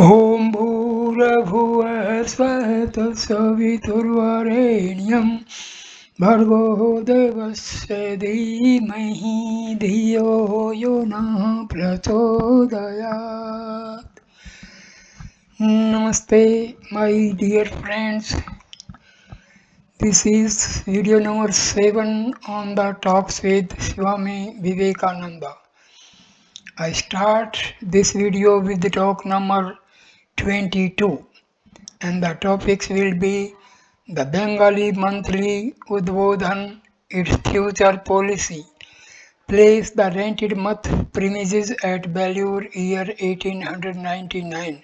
ॐ भूर्भुवः स्वः तत्सवितुर्वरेण्यं भर्गो देवस्य धीमहि धियो यो नः प्रचोदयात्. Namaste, my dear friends. This is video number 7 on the talks with Swami Vivekananda. I start this video with the talk number 22, and the topics will be the Bengali monthly Udvodhan, its future policy, place the rented mutt premises at Belur year 1899.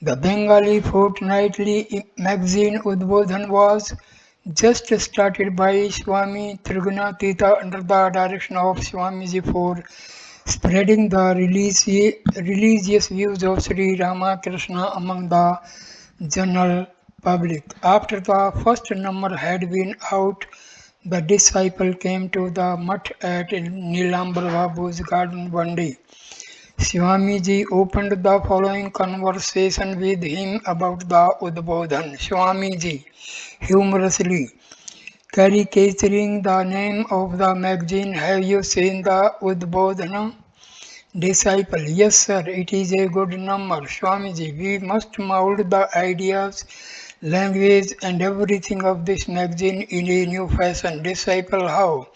The Bengali fortnightly magazine Udvodhan was just started by Swami Trigunatita under the direction of Swamiji for spreading the religious views of Sri Ramakrishna among the general public. After the first number had been out, the disciple came to the mutt at Nilambar Babu's garden one day. Swamiji opened the following conversation with him about the Udbodhan. Swamiji, humorously caricaturing the name of the magazine, have you seen the Udbodhana? Disciple, yes sir, it is a good number. Swamiji, we must mold the ideas, language and everything of this magazine in a new fashion. Disciple, how?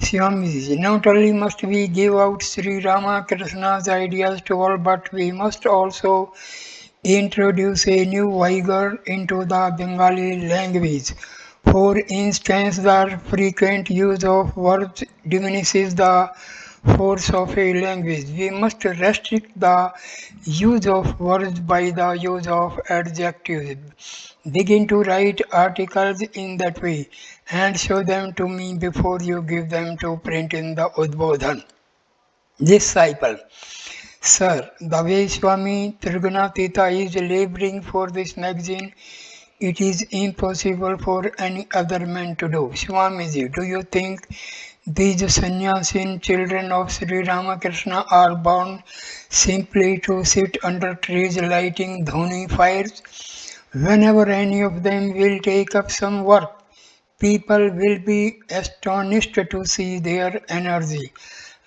Swamiji, not only must we give out Sri Ramakrishna's ideas to all, but we must also introduce a new vigor into the Bengali language. For instance, the frequent use of verbs diminishes the force of a language. We must restrict the use of words by the use of adjectives. Begin to write articles in that way and show them to me before you give them to print in the Udvodhan. Disciple. Sir, the way Swami Trigunatita is laboring for this magazine, it is impossible for any other man to do. Swamiji, do you think these sannyasin children of Sri Ramakrishna are born simply to sit under trees lighting dhoni fires? Whenever any of them will take up some work, people will be astonished to see their energy.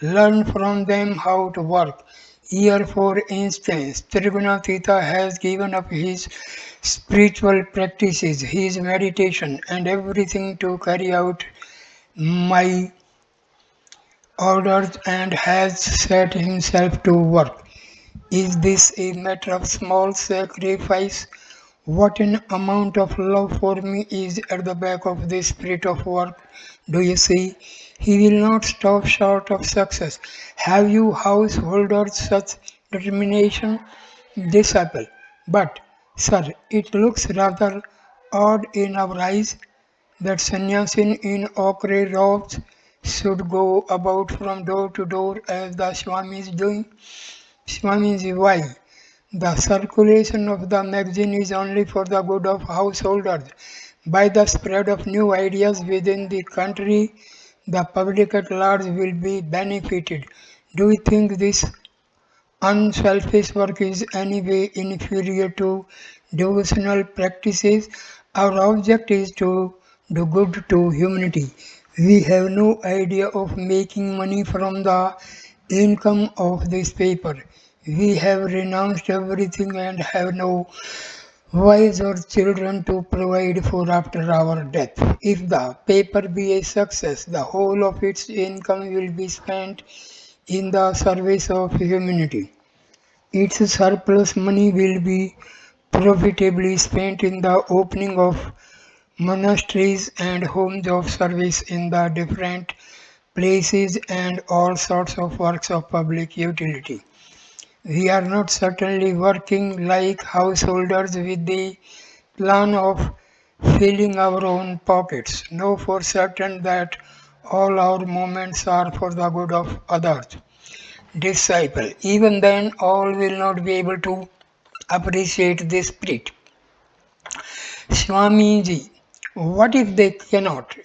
Learn from them how to work. Here, for instance, Trigunatita has given up his spiritual practices, his meditation, and everything to carry out my orders and has set himself to work. Is this a matter of small sacrifice? What an amount of love for me is at the back of this spirit of work. Do you see? He will not stop short of success. Have you householders such determination? Disciple. But, sir, it looks rather odd in our eyes that sannyasin in ochre robes should go about from door to door as the Swami is doing. Swamiji, why? The circulation of the magazine is only for the good of householders. By the spread of new ideas within the country, the public at large will be benefited. Do you think this unselfish work is any way inferior to devotional practices? Our object is to do good to humanity. We have no idea of making money from the income of this paper. We have renounced everything and have no wives or children to provide for after our death. If the paper be a success, the whole of its income will be spent in the service of humanity. Its surplus money will be profitably spent in the opening of monasteries and homes of service in the different places and all sorts of works of public utility. We are not certainly working like householders with the plan of filling our own pockets. Know for certain that all our movements are for the good of others. Disciple. Even then, all will not be able to appreciate this spirit. Swamiji, what if they cannot?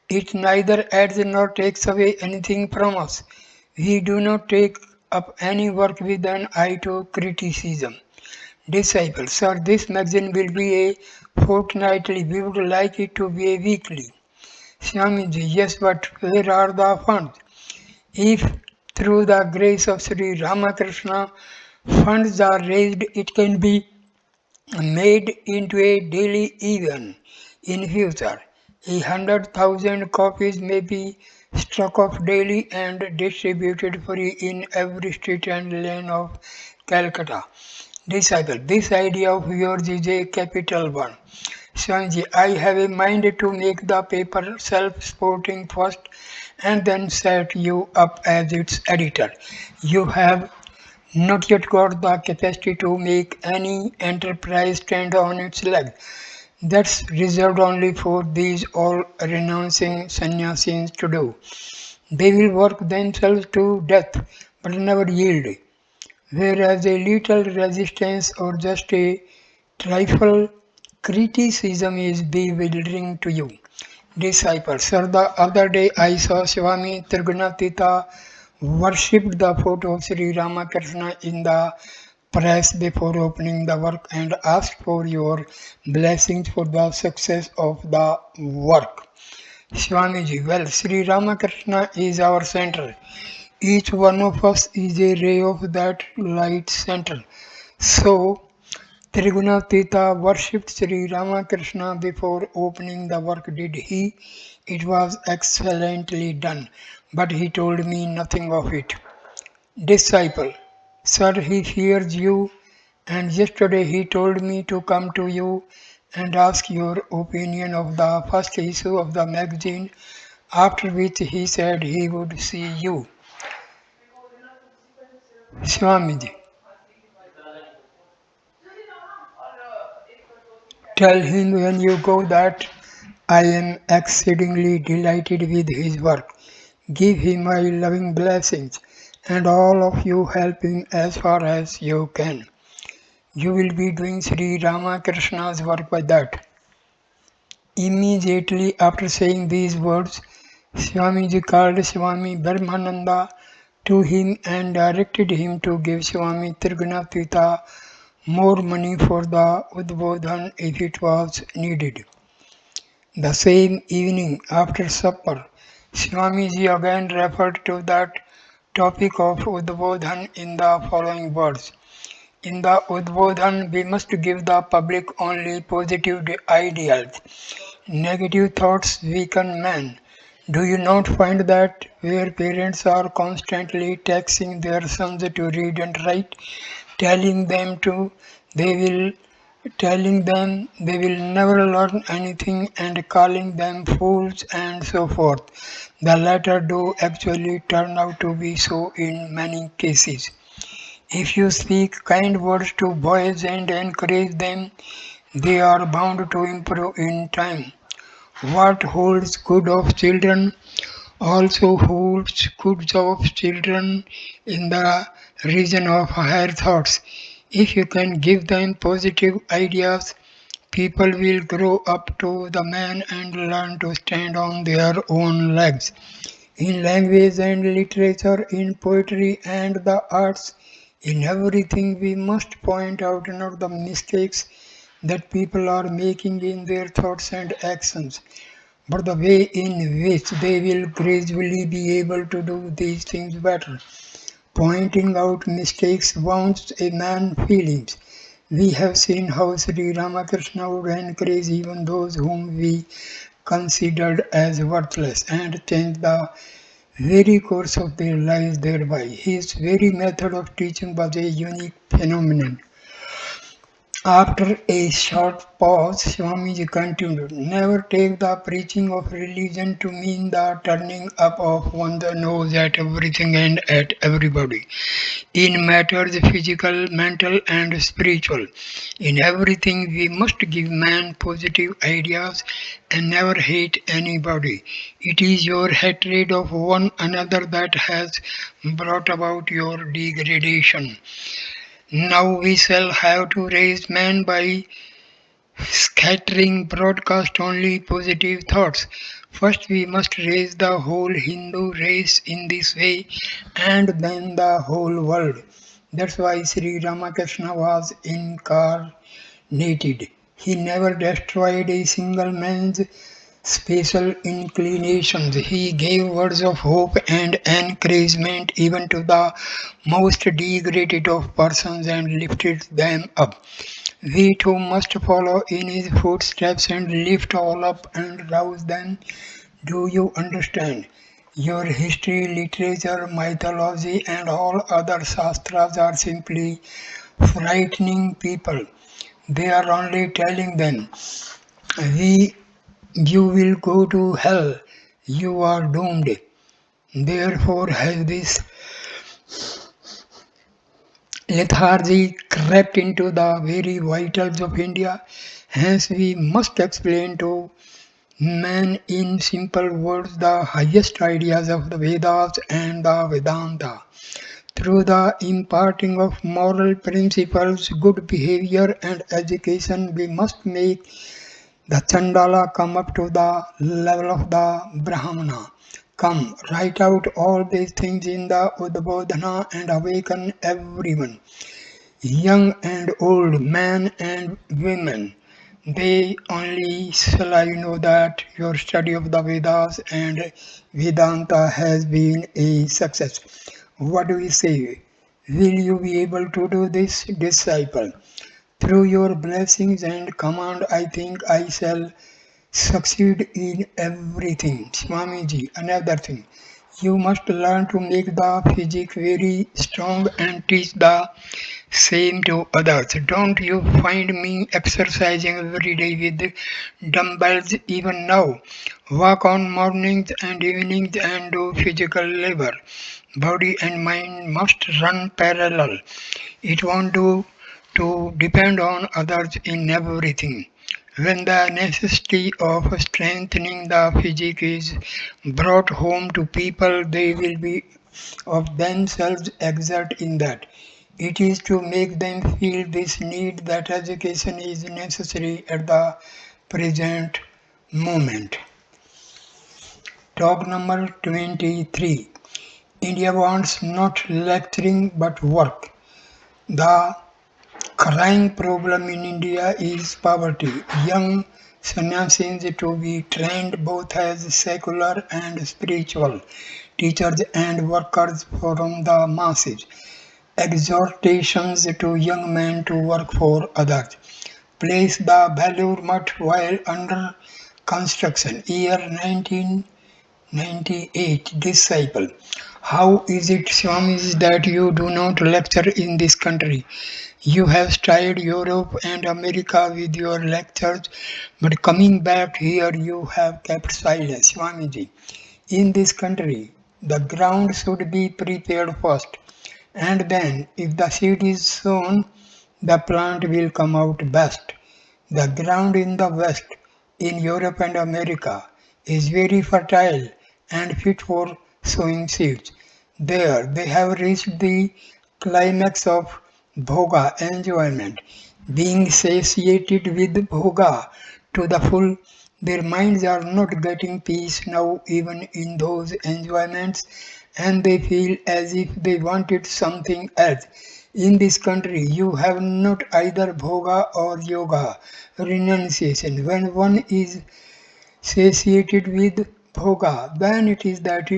It neither adds nor takes away anything from us. We do not take up any work with an eye to criticism. Disciple, sir, this magazine will be a fortnightly. We would like it to be a weekly. Swamiji, yes, but where are the funds? If through the grace of Sri Ramakrishna funds are raised, it can be made into a daily event in future. 100,000 copies may be struck off daily and distributed free in every street and lane of Calcutta. Disciple, this idea of yours is a capital one. Swamiji, I have a mind to make the paper self-supporting first and then set you up as its editor. You have not yet got the capacity to make any enterprise stand on its legs. That's reserved only for these all-renouncing sannyasis to do. They will work themselves to death, but never yield. Whereas a little resistance or just a trifle criticism is bewildering to you. Disciple, sir, the other day I saw Swami Trigunatita worshipped the photo of Sri Ramakrishna in the press before opening the work and asked for your blessings for the success of the work. Swamiji, well, Sri Ramakrishna is our center. Each one of us is a ray of that light center. So, Trigunatita worshipped Sri Ramakrishna before opening the work, did he? It was excellently done, but he told me nothing of it. Disciple, sir, he fears you, and yesterday he told me to come to you and ask your opinion of the first issue of the magazine, after which he said he would see you. Swamiji, tell him when you go that I am exceedingly delighted with his work. Give him my loving blessings, and all of you help him as far as you can. You will be doing Sri Ramakrishna's work by that. Immediately after saying these words, Swamiji called Swami Brahmananda to him and directed him to give Swami Trigunatita more money for the Udvodhan if it was needed. The same evening after supper, Swamiji again referred to that topic of Udvodhan in the following words. In the Udvodhan, we must give the public only positive ideals. Negative thoughts weaken man. Do you not find that where parents are constantly taxing their sons to read and write, telling them to, they will telling them they will never learn anything and calling them fools and so forth. The latter do actually turn out to be so in many cases. If you speak kind words to boys and encourage them, they are bound to improve in time. What holds good of children also holds good of children in the region of higher thoughts. If you can give them positive ideas, people will grow up to the man and learn to stand on their own legs. In language and literature, in poetry and the arts, in everything we must point out not the mistakes that people are making in their thoughts and actions, but the way in which they will gradually be able to do these things better. Pointing out mistakes wounds a man's feelings. We have seen how Sri Ramakrishna would encourage even those whom we considered as worthless and change the very course of their lives thereby. His very method of teaching was a unique phenomenon. After a short pause, Swamiji continued, never take the preaching of religion to mean the turning up of one's nose at everything and at everybody. In matters physical, mental, and spiritual, in everything we must give man positive ideas and never hate anybody. It is your hatred of one another that has brought about your degradation. Now we shall have to raise man by scattering broadcast only positive thoughts. First we must raise the whole Hindu race in this way and then the whole world. That's why Sri Ramakrishna was incarnated. He never destroyed a single man's special inclinations. He gave words of hope and encouragement even to the most degraded of persons and lifted them up. We too must follow in his footsteps and lift all up and rouse them. Do you understand? Your history, literature, mythology, and all other shastras are simply frightening people. They are only telling them, we, you will go to hell, you are doomed. Therefore, has this lethargy crept into the very vitals of India? Hence, we must explain to man in simple words the highest ideas of the Vedas and the Vedanta. Through the imparting of moral principles, good behavior, and education, we must make the Chandala come up to the level of the Brahmana. Come, write out all these things in the Udvodhana and awaken everyone, young and old, men and women. They only shall I know that your study of the Vedas and Vedanta has been a success. What do we say? Will you be able to do this, disciple? Through your blessings and command, I think I shall succeed in everything. Swamiji, another thing. You must learn to make the physique very strong and teach the same to others. Don't you find me exercising every day with dumbbells even now? Walk on mornings and evenings and do physical labor. Body and mind must run parallel. It won't do to depend on others in everything. When the necessity of strengthening the physique is brought home to people, they will be of themselves exert in that. It is to make them feel this need that education is necessary at the present moment. Talk number 23. India wants not lecturing but work. The crying problem in India is poverty. Young sannyasis to be trained both as secular and spiritual teachers and workers from the masses. Exhortations to young men to work for others. Place the Belur Mutt while under construction. Year 1998. Disciple. How is it, Swamis, that you do not lecture in this country? You have styled Europe and America with your lectures, but coming back here you have kept silence, Swamiji. In this country, the ground should be prepared first, and then, if the seed is sown, the plant will come out best. The ground in the West, in Europe and America, is very fertile and fit for sowing seeds. There, they have reached the climax of bhoga enjoyment. Being satiated with bhoga to the full, their minds are not getting peace now, even in those enjoyments, and they feel as if they wanted something else. In this country, you have not either bhoga or yoga, renunciation. When one is satiated with bhoga, then it is that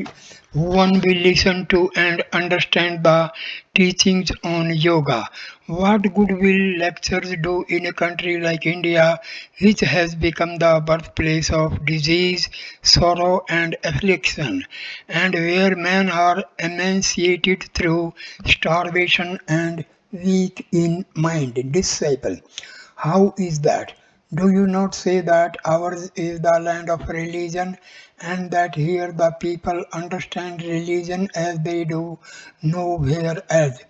one will listen to and understand the teachings on yoga. What good will lectures do in a country like India, which has become the birthplace of disease, sorrow, and affliction, and where men are emancipated through starvation and weak in mind? Disciple. How is that? Do you not say that ours is the land of religion and that here the people understand religion as they do nowhere else?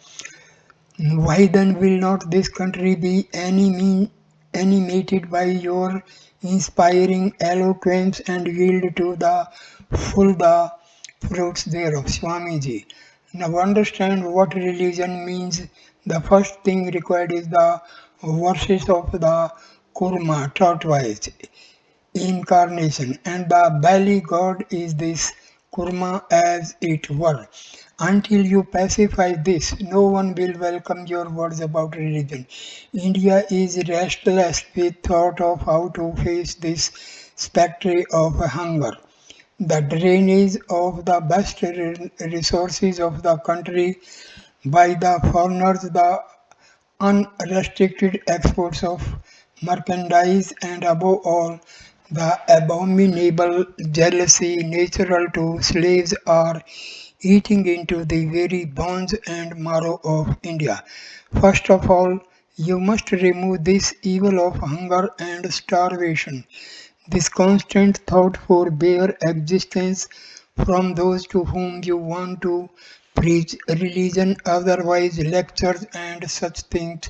Why then will not this country be animated by your inspiring eloquence and yield to the full the fruits thereof, Swamiji? Now understand what religion means. The first thing required is the worship of the kurma, tortoise, incarnation, and the Biley god is this kurma as it were. Until you pacify this, no one will welcome your words about religion. India is restless with thought of how to face this spectre of hunger. The drainage of the best resources of the country by the foreigners, the unrestricted exports of merchandise, and above all, the abominable jealousy natural to slaves are eating into the very bones and marrow of India. First of all, you must remove this evil of hunger and starvation, this constant thought for bare existence from those to whom you want to preach religion, otherwise lectures and such things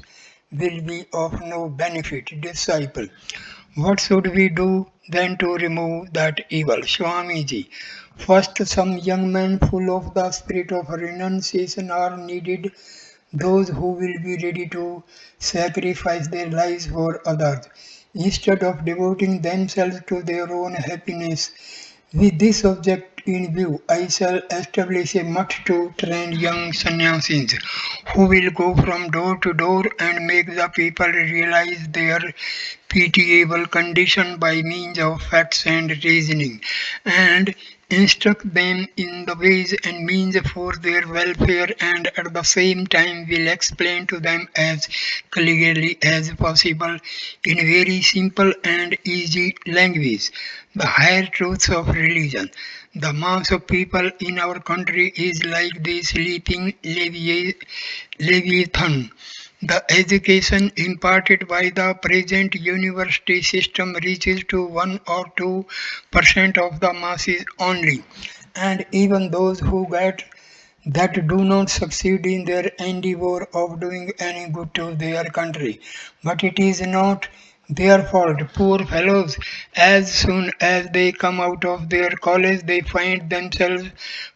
will be of no benefit. Disciple, what should we do then to remove that evil? Swamiji, first some young men full of the spirit of renunciation are needed, those who will be ready to sacrifice their lives for others instead of devoting themselves to their own happiness. With this object in view, I shall establish a mutt to train young sannyasis who will go from door to door and make the people realize their pitiable condition by means of facts and reasoning, and instruct them in the ways and means for their welfare, and at the same time will explain to them as clearly as possible in very simple and easy language the higher truths of religion. The mass of people in our country is like the sleeping leviathan. The education imparted by the present university system reaches to 1 or 2% of the masses only, and even those who get that do not succeed in their endeavor of doing any good to their country. But it is not their fault, poor fellows. As soon as they come out of their college, they find themselves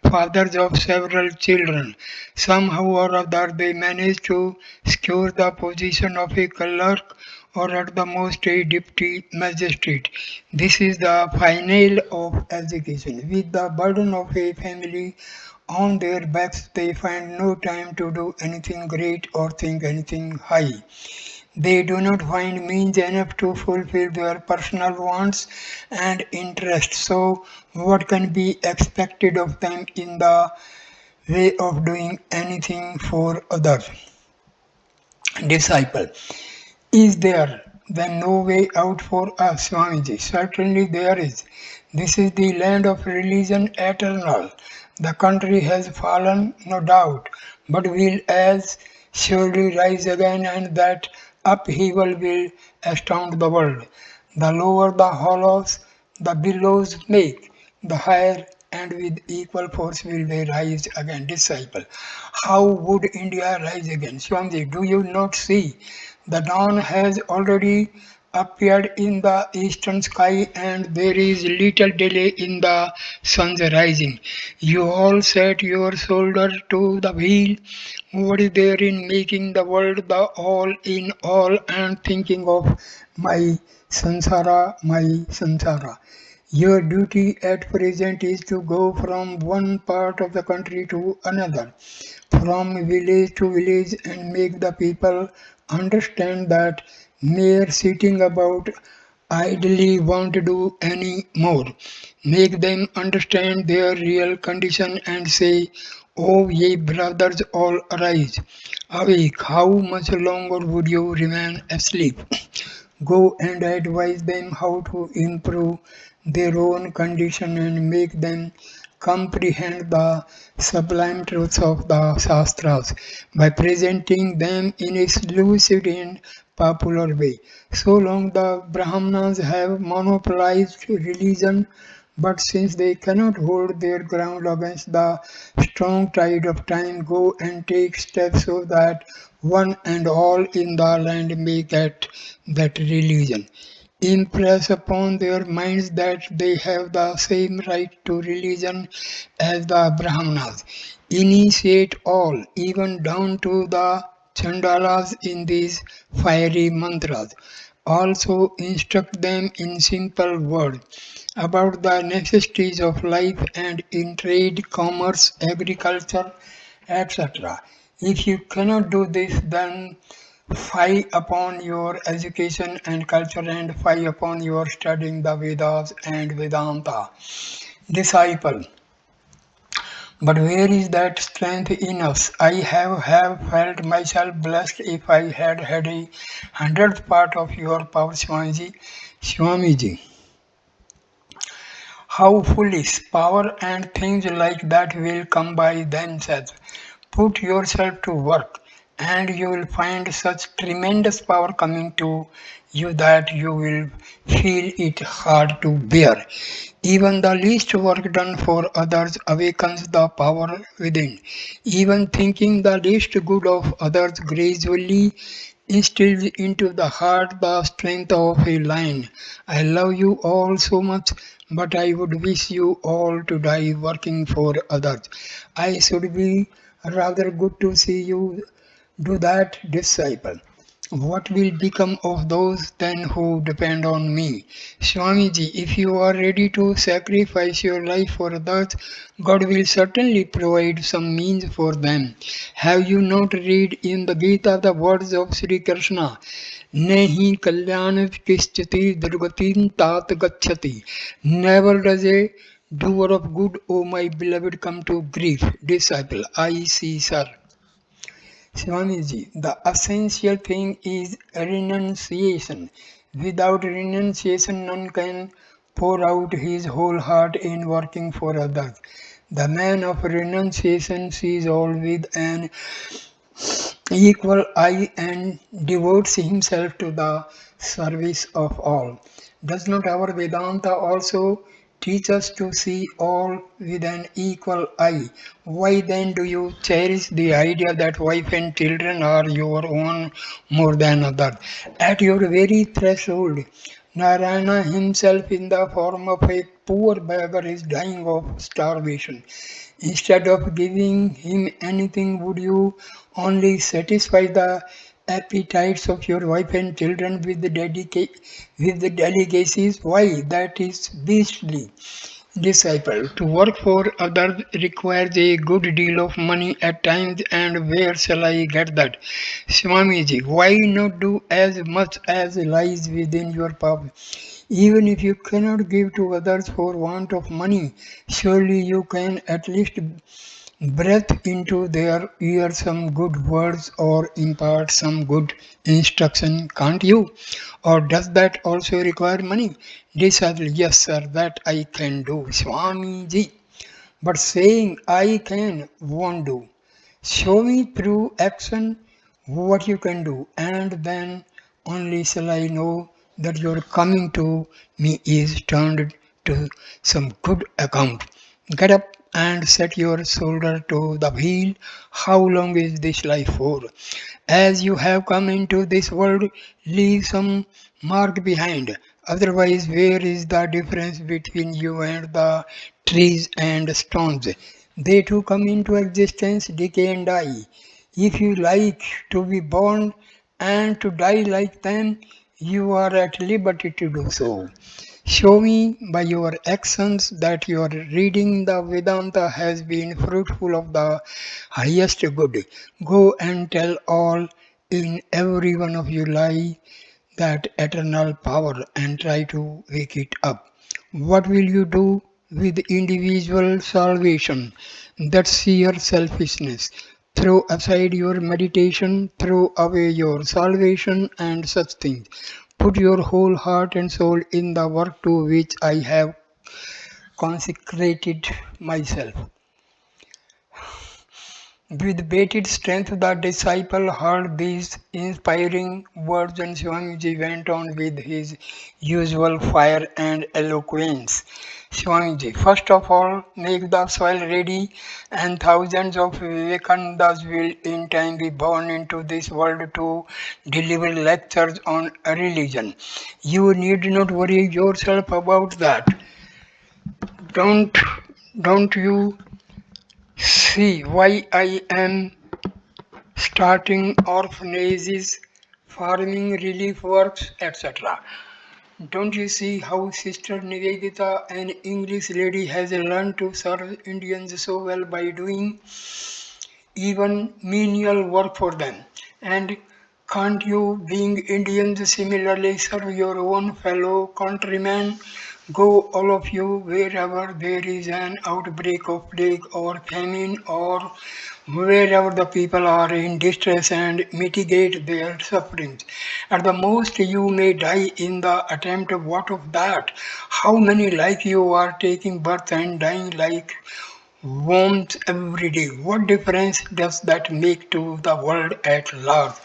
fathers of several children. Somehow or other, they manage to secure the position of a clerk or at the most a deputy magistrate. This is the final of education. With the burden of a family on their backs, they find no time to do anything great or think anything high. They do not find means enough to fulfill their personal wants and interests. So, what can be expected of them in the way of doing anything for others? Disciple, is there then no way out for us, Swamiji? Certainly there is. This is the land of religion eternal. The country has fallen, no doubt, but will as surely rise again, and that upheaval will astound the world. The lower the hollows the billows make, the higher and with equal force will they rise again. Disciple, how would India rise again? Swamiji, do you not see? The dawn has already appeared in the eastern sky, and there is little delay in the sun's rising. You all set your shoulder to the wheel. What is there in making the world the all in all and thinking of my sansara? Your duty at present is to go from one part of the country to another, from village to village, and make the people understand that mere sitting about idly won't do any more. Make them understand their real condition and say, "O ye brothers, all arise. Awake, how much longer would you remain asleep? Go and advise them how to improve their own condition and make them comprehend the sublime truths of the Shastras by presenting them in a lucid and popular way. So long the Brahmanas have monopolized religion, but since they cannot hold their ground against the strong tide of time, go and take steps so that one and all in the land may get that religion. Impress upon their minds that they have the same right to religion as the Brahmanas. Initiate all, even down to the Chandalas, in these fiery mantras. Also instruct them in simple words. about the necessities of life and in trade, commerce, agriculture, etc. If you cannot do this, then fie upon your education and culture and fie upon your studying the Vedas and Vedanta. Disciple. But where is that strength in us? I have felt myself blessed if I had had a hundredth part of your power, Swamiji. Swamiji. How foolish! Power and things like that will come by themselves. Put yourself to work, and you will find such tremendous power coming to you that you will feel it hard to bear. Even the least work done for others awakens the power within. Even thinking the least good of others gradually instills into the heart the strength of a lion. I love you all so much, but I would wish you all to die working for others. I should be rather good to see you do that, disciple. What will become of those then who depend on me? Swamiji, if you are ready to sacrifice your life for others, God will certainly provide some means for them. Have you not read in the Gita the words of Sri Krishna? Nehi kalyan kischati durgatin tat gachati. Never does a doer of good, O my beloved, come to grief. Disciple, I see, sir. Swamiji, the essential thing is renunciation. Without renunciation, none can pour out his whole heart in working for others. The man of renunciation sees all with an equal eye and devotes himself to the service of all. Does not our Vedanta also teach us to see all with an equal eye? Why then do you cherish the idea that wife and children are your own more than others? At your very threshold, Narayana himself in the form of a poor beggar is dying of starvation. Instead of giving him anything, would you only satisfy the appetites of your wife and children with the delicacies? Why, that is beastly. Disciple. To work for others requires a good deal of money at times, and where shall I get that? Swamiji, why not do as much as lies within your power? Even if you cannot give to others for want of money, surely you can at least breathe into their ear some good words or impart some good instruction, can't you? Or does that also require money? Disciple, yes, sir, that I can do, Swamiji. But saying I can won't do. Show me through action what you can do, and then only shall I know that your coming to me is turned to some good account. Get up and set your shoulder to the wheel. How long is this life for? As you have come into this world, leave some mark behind. Otherwise, where is the difference between you and the trees and stones? They too come into existence, decay and die. If you like to be born and to die like them, you are at liberty to do so. Show me by your actions that your reading the Vedanta has been fruitful of the highest good. Go and tell all in every one of you lie that eternal power and try to wake it up. What will you do with individual salvation? That's sheer selfishness. Throw aside your meditation, throw away your salvation and such things. Put your whole heart and soul in the work to which I have consecrated myself. With bated strength, the disciple heard these inspiring words, and Swamiji went on with his usual fire and eloquence. Swamiji, first of all, make the soil ready, and thousands of Vivekanandas will in time be born into this world to deliver lectures on religion. You need not worry yourself about that. Don't, don't you see why I am starting orphanages, farming relief works, etc. Don't you see how Sister Nivedita, an English lady, has learned to serve Indians so well by doing even menial work for them? And can't you, being Indians, similarly serve your own fellow countrymen? Go, all of you, wherever there is an outbreak of plague or famine, or wherever the people are in distress, and mitigate their sufferings. At the most, you may die in the attempt. What of that? How many like you are taking birth and dying like worms every day? What difference does that make to the world at large?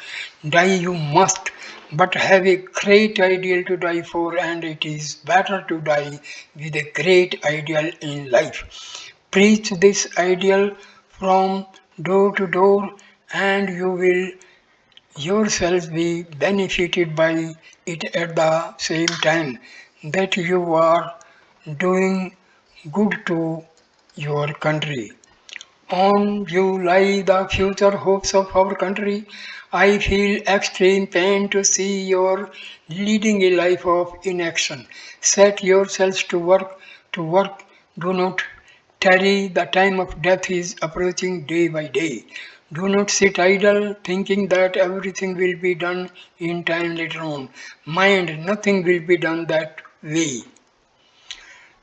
Die you must, but have a great ideal to die for, and it is better to die with a great ideal in life. Preach this ideal from door to door, and you will yourself be benefited by it at the same time that you are doing good to your country. On you lie the future hopes of our country. I feel extreme pain to see your leading a life of inaction. Set yourselves to work. Do not tarry. The time of death is approaching day by day. Do not sit idle thinking that everything will be done in time later on. Mind, nothing will be done that way.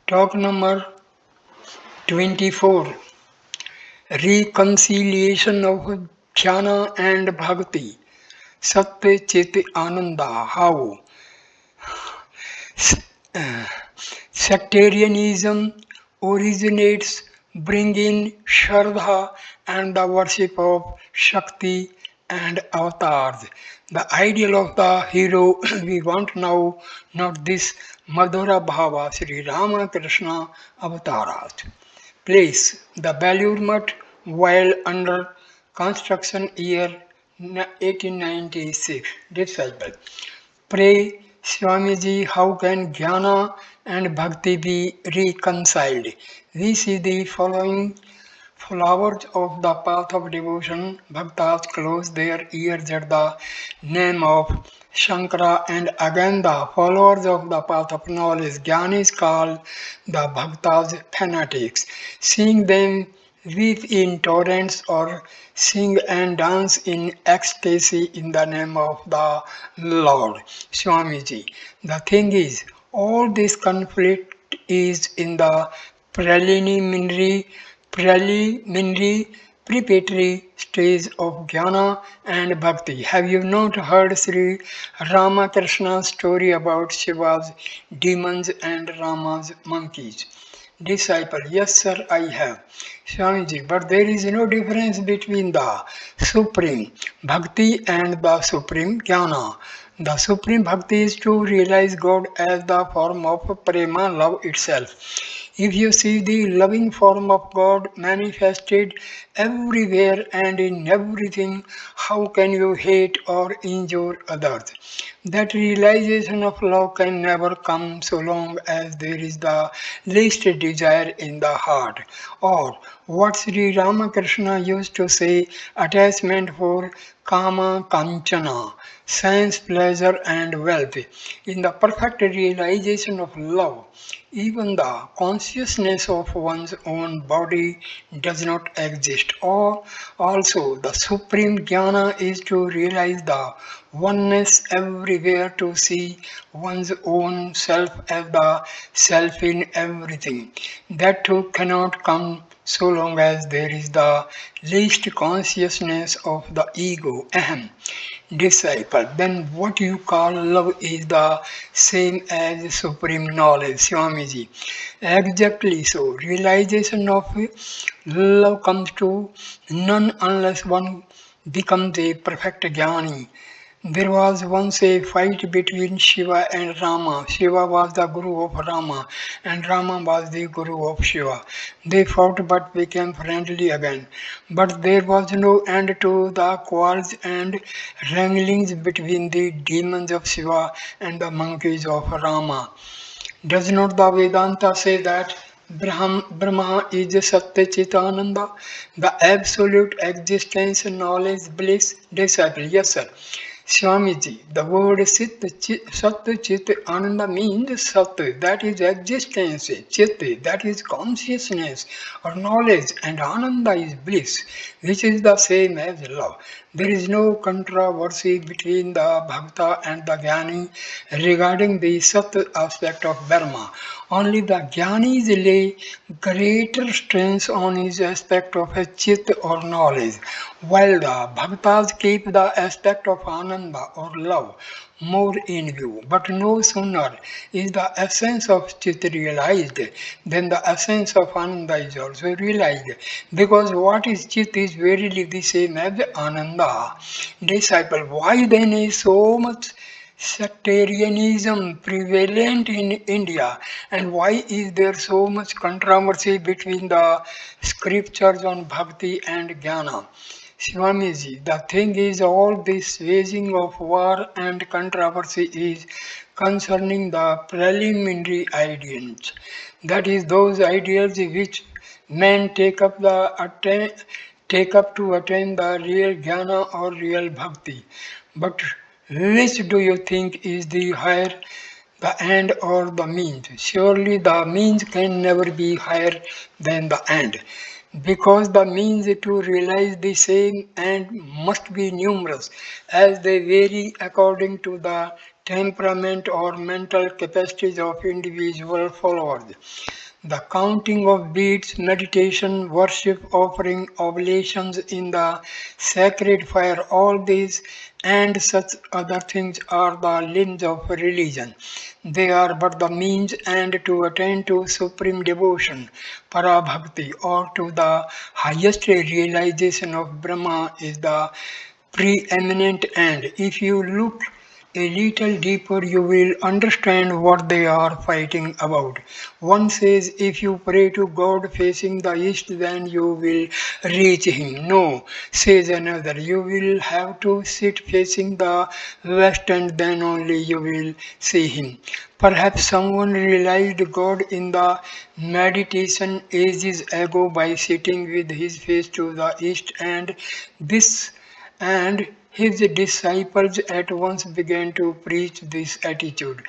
Talk number 24. Reconciliation of Gyana and Bhakti. Satya Chit Ananda. How? Sectarianism originates bringing Shraddha and the worship of Shakti and avatars. The ideal of the hero we want now, not this Madhura Bhava Sri Ramakrishna avatars. Place: the Belur Mutt while under construction year 1896. Disciple: pray Swamiji, how can Gyana and Bhakti be reconciled? We see the following flowers of the path of devotion. Bhaktas close their ears at the name of Shankara, and again the followers of the path of knowledge. Jnanis call the Bhaktas fanatics. Seeing them weep in torrents or sing and dance in ecstasy in the name of the Lord. Swamiji. The thing is, all this conflict is in the preliminary preliminary preparatory stage of jnana and bhakti. Have you not heard Sri Ramakrishna's story about Shiva's demons and Rama's monkeys? Disciple: yes sir, I have. Swamiji: but there is no difference between the supreme bhakti and the supreme jnana. The supreme bhakti is to realize God as the form of prema, love itself. If you see the loving form of God manifested everywhere and in everything, how can you hate or injure others? That realization of love can never come so long as there is the least desire in the heart. Or what Sri Ramakrishna used to say, attachment for kama kanchana, sense, pleasure, and wealth. In the perfect realization of love, even the consciousness of one's own body does not exist. Or also, the supreme jnana is to realize the oneness everywhere, to see one's own self as the self in everything. That too cannot come so long as there is the least consciousness of the ego, ahem. Disciple: then what you call love is the same as supreme knowledge, Swamiji. Exactly so. Realization of love comes to none unless one becomes a perfect jnani. There was once a fight between Shiva and Rama. Shiva was the guru of Rama, and Rama was the guru of Shiva. They fought but became friendly again. But there was no end to the quarrels and wranglings between the demons of Shiva and the monkeys of Rama. Does not the Vedanta say that Brahma is Satya Chitananda, the absolute existence, knowledge, bliss? Disciple: yes, sir. Swamiji, the word Sat Chit Ananda means Sat, that is existence, Chit, that is consciousness or knowledge, and Ananda is bliss, which is the same as love. There is no controversy between the Bhakta and the Gyani regarding the Sat aspect of Brahma. Only the Jnanis lay greater stress on his aspect of a chit or knowledge, while the bhaktas keep the aspect of ananda or love more in view. But no sooner is the essence of chit realized than the essence of ananda is also realized, because what is chit is verily the same as ananda. Disciple, why then is so much sectarianism prevalent in India, and why is there so much controversy between the scriptures on bhakti and jnana? Swamiji, the thing is, all this waging of war and controversy is concerning the preliminary ideals. That is, those ideals which men take up to attain the real jnana or real bhakti. But which do you think is the higher, the end or the means? Surely the means can never be higher than the end, because the means to realize the same end must be numerous, as they vary according to the temperament or mental capacities of individual followers. The counting of beads, meditation, worship, offering, oblations in the sacred fire, all these and such other things are the limbs of religion. They are but the means and to attain to supreme devotion, para-bhakti, or to the highest realization of Brahma is the preeminent end. If you look a little deeper, you will understand what they are fighting about. One says, if you pray to God facing the east, then you will reach Him. No, says another, you will have to sit facing the west, and then only you will see Him. Perhaps someone realized God in the meditation ages ago by sitting with his face to the east, and his disciples at once began to preach this attitude,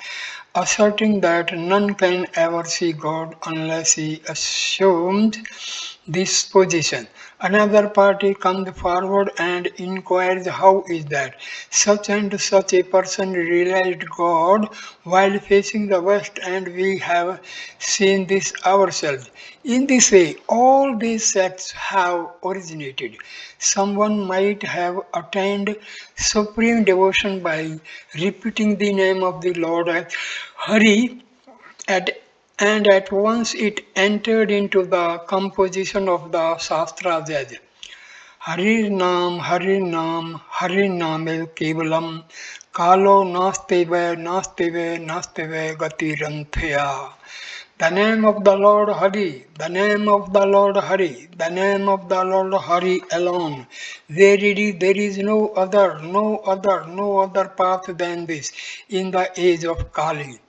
asserting that none can ever see God unless he assumes this position. Another party comes forward and inquires, how is that such and such a person realized God while facing the west, and we have seen this ourselves. In this way, all these sects have originated. Someone might have attained supreme devotion by repeating the name of the Lord as Hari, at, and at once it entered into the composition of the Shastras as Harir Nam, Harir Name Kevalam, Kalo Nasteve Gatiranthaya. The name of the Lord Hari, the name of the Lord Hari, the name of the Lord Hari alone. Verily there is no other path than this in the age of Kali.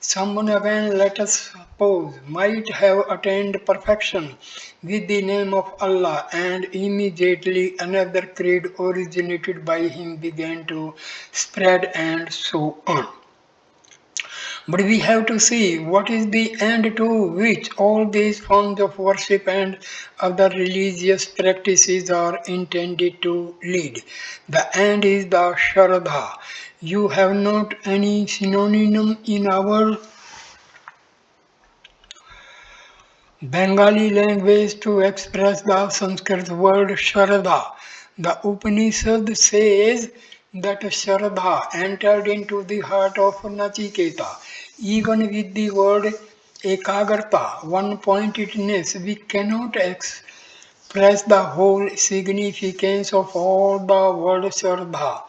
Someone again, let us suppose, might have attained perfection with the name of Allah, and immediately another creed originated by him began to spread, and so on. But we have to see what is the end to which all these forms of worship and other religious practices are intended to lead. The end is the Shraddha. You have not any synonym in our Bengali language to express the Sanskrit word Shraddha. The Upanishad says that Shraddha entered into the heart of Nachiketa. Even with the word Ekagarta, one pointedness, we cannot express the whole significance of all the word Shraddha.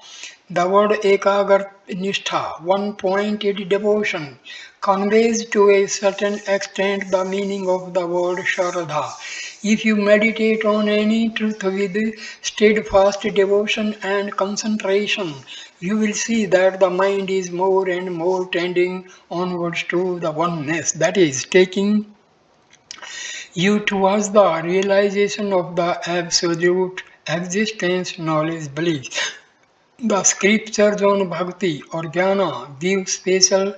The word Ekagarnistha, one-pointed devotion, conveys to a certain extent the meaning of the word Shraddha. If you meditate on any truth with steadfast devotion and concentration, you will see that the mind is more and more tending onwards to the oneness, that is, taking you towards the realization of the absolute existence, knowledge, belief. The scriptures on bhakti or jnana give special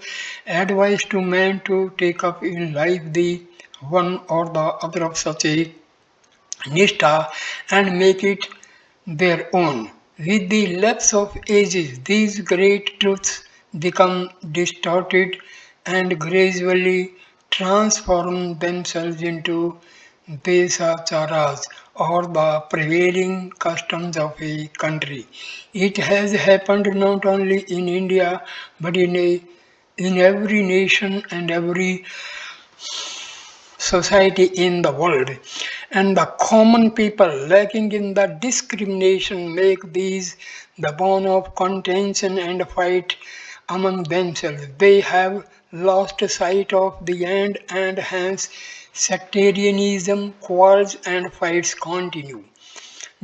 advice to men to take up in life the one or the other of such a nishtha and make it their own. With the lapse of ages, these great truths become distorted and gradually transform themselves into desacharas or the prevailing customs of a country. It has happened not only in India but in every nation and every society in the world, and the common people lacking in the discrimination make these the bone of contention and fight among themselves. They have lost sight of the end, and hence sectarianism, quarrels and fights continue.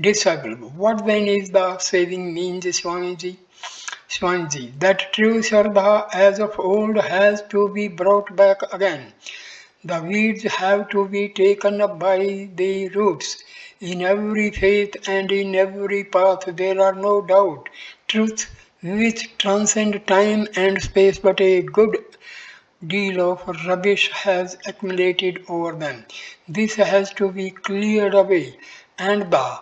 Disciple, what then is the saving means, Swamiji? Swamiji, that true Shraddha as of old has to be brought back again. The weeds have to be taken up by the roots. In every faith and in every path there are no doubt truths which transcend time and space, but a good deal of rubbish has accumulated over them. This has to be cleared away, and the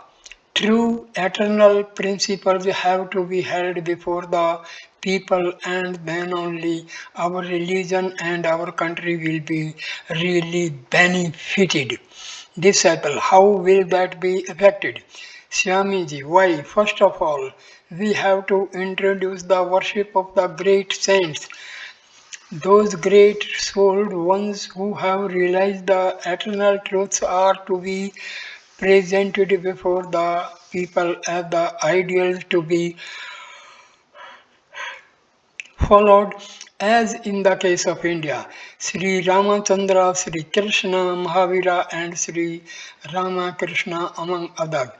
true eternal principles have to be held before the people, and then only our religion and our country will be really benefited. Disciple, how will that be affected? Swamiji, why? First of all, we have to introduce the worship of the great saints, those great souled ones who have realized the eternal truths are to be presented before the people as the ideals to be followed, as in the case of India. Sri Ramachandra, Sri Krishna, Mahavira, and Sri Ramakrishna, among others.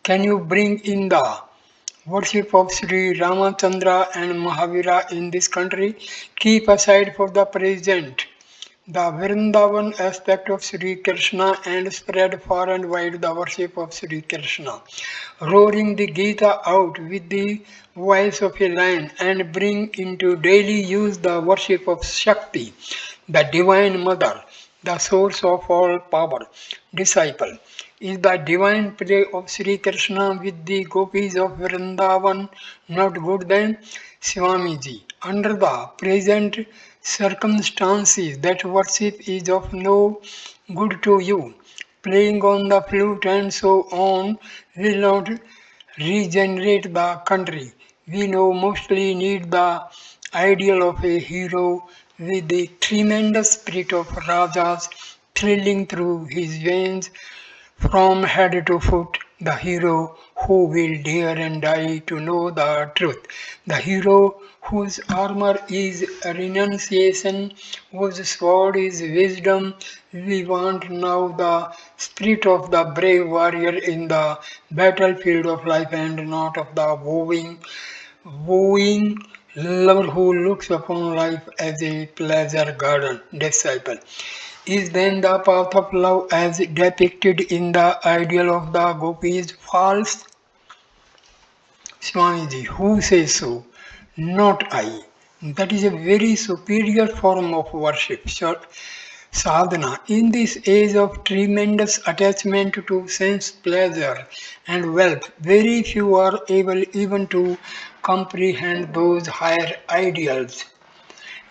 Can you bring in the worship of Sri Ramachandra and Mahavira in this country? Keep aside for the present the Vrindavan aspect of Sri Krishna and spread far and wide the worship of Sri Krishna, roaring the Gita out with the voice of a lion, and bring into daily use the worship of Shakti, the Divine Mother, the source of all power. Disciple, is the divine play of Sri Krishna with the gopis of Vrindavan not good then? Swamiji, under the present circumstances, that worship is of no good to you. Playing on the flute and so on will not regenerate the country. We now mostly need the ideal of a hero with the tremendous spirit of Rajas thrilling through his veins from head to foot, the hero who will dare and die to know the truth, the hero whose armor is renunciation, whose sword is wisdom. We want now the spirit of the brave warrior in the battlefield of life, and not of the wooing lover who looks upon life as a pleasure garden. Disciple. Is then the path of love as depicted in the ideal of the gopis false? Swamiji, who says so? Not I. That is a very superior form of worship. Sadhana. In this age of tremendous attachment to sense pleasure and wealth, very few are able even to comprehend those higher ideals.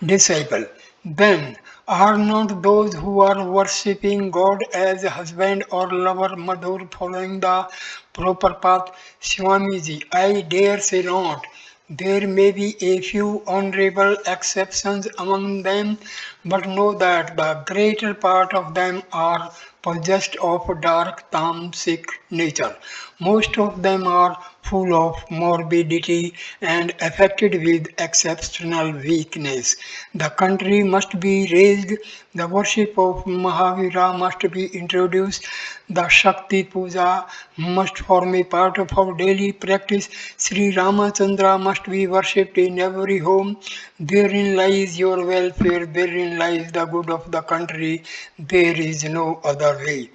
Disciple, then are not those who are worshipping God as a husband or lover Madhur following the proper path? Swamiji, I dare say not. There may be a few honorable exceptions among them, but know that the greater part of them are possessed of dark tamasic nature. Most of them are full of morbidity and affected with exceptional weakness. The country must be raised, the worship of Mahavira must be introduced, the Shakti Puja must form a part of our daily practice. Sri Ramachandra must be worshipped in every home. Therein lies your welfare, therein lies the good of the country. There is no other way.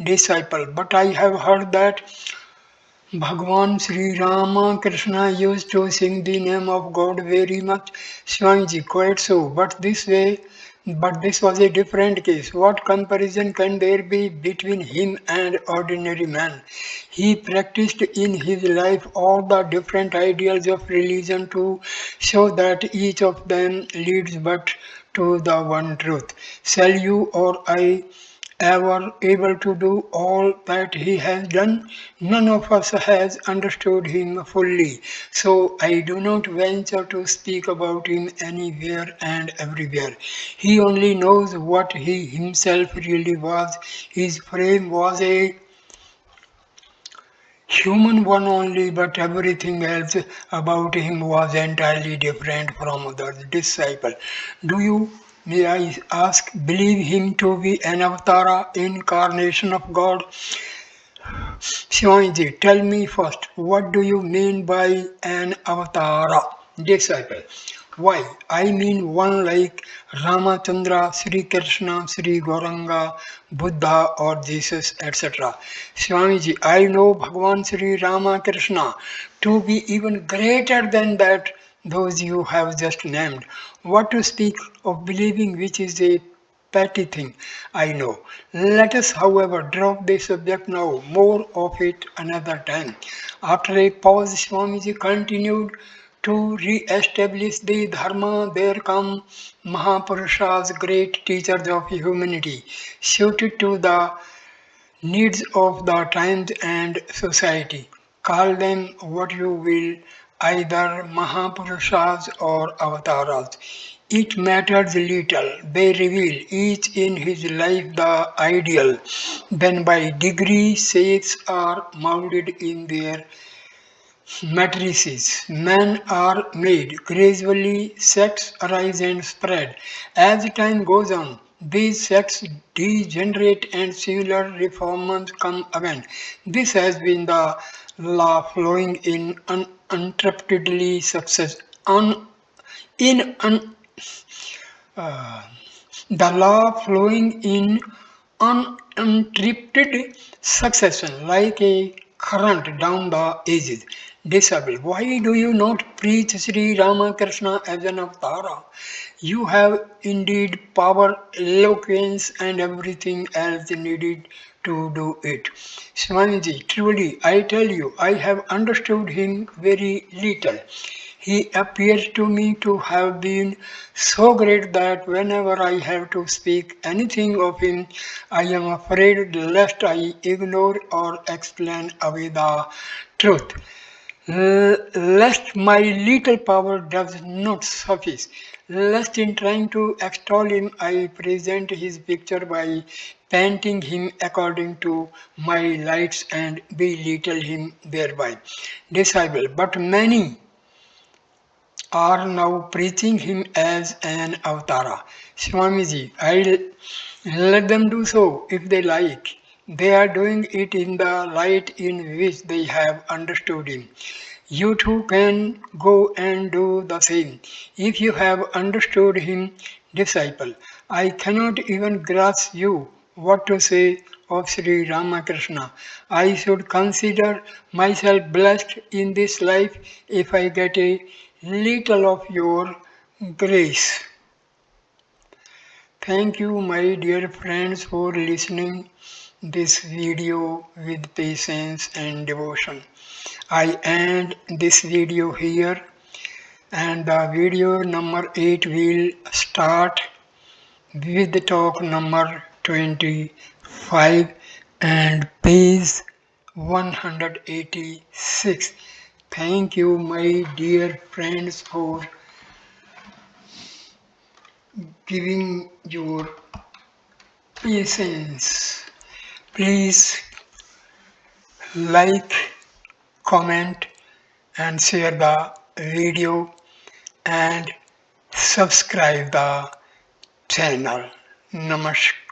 Disciple, but I have heard that Bhagwan Sri Rama Krishna used to sing the name of God very much, Swamiji, quite so. But this was a different case. What comparison can there be between him and ordinary man? He practiced in his life all the different ideals of religion to show that each of them leads but to the one truth. Shall you or I ever able to do all that he has done? None of us has understood him fully, so I do not venture to speak about him anywhere and everywhere. He only knows what he himself really was. His frame was a human one only, but everything else about him was entirely different from others. Disciple, do you, may I ask, believe him to be an avatar, incarnation of God? Shivanji, tell me first, what do you mean by an avatar? Disciple. Why? I mean one like Ramachandra, Sri Krishna, Sri Gauranga, Buddha or Jesus, etc. Swamiji, I know Bhagavan Sri Ramakrishna to be even greater than that, those you have just named. What to speak of believing which is a petty thing, I know. Let us, however, drop the subject now, more of it another time. After a pause, Swamiji continued to re-establish the Dharma. There come Mahapurushas, great teachers of humanity, suited to the needs of the times and society. Call them what you will, either Mahapurushas or Avatars. It matters little. They reveal each in his life the ideal. Then by degree shapes are molded in their matrices. Men are made. Gradually sects arise and spread. As time goes on, these sects degenerate and similar reformers come again. This has been the law flowing in uninterruptedly success. In un, the law flowing in uninterrupted succession like a current down the ages. Disciple, why do you not preach Sri Ramakrishna as an avatar? You have indeed power, eloquence, and everything else needed to do it. Swamiji, truly, I tell you, I have understood him very little. He appears to me to have been so great that whenever I have to speak anything of him, I am afraid lest I ignore or explain away the truth. Lest my little power does not suffice, lest in trying to extol him I present his picture by painting him according to my lights and belittle him thereby. Disciple, but many are now preaching him as an avatara. Swamiji, I'll let them do so if they like. They are doing it in the light in which they have understood him. You too can go and do the same. If you have understood him, disciple, I cannot even grasp you what to say of Sri Ramakrishna. I should consider myself blessed in this life if I get a little of your grace. Thank you, my dear friends, for listening this video with patience and devotion. I end this video here, and the video number 8 will start with the talk number 25 and page 186. Thank you, my dear friends, for giving your patience. Please like, comment, and share the video and subscribe the channel. Namaskar.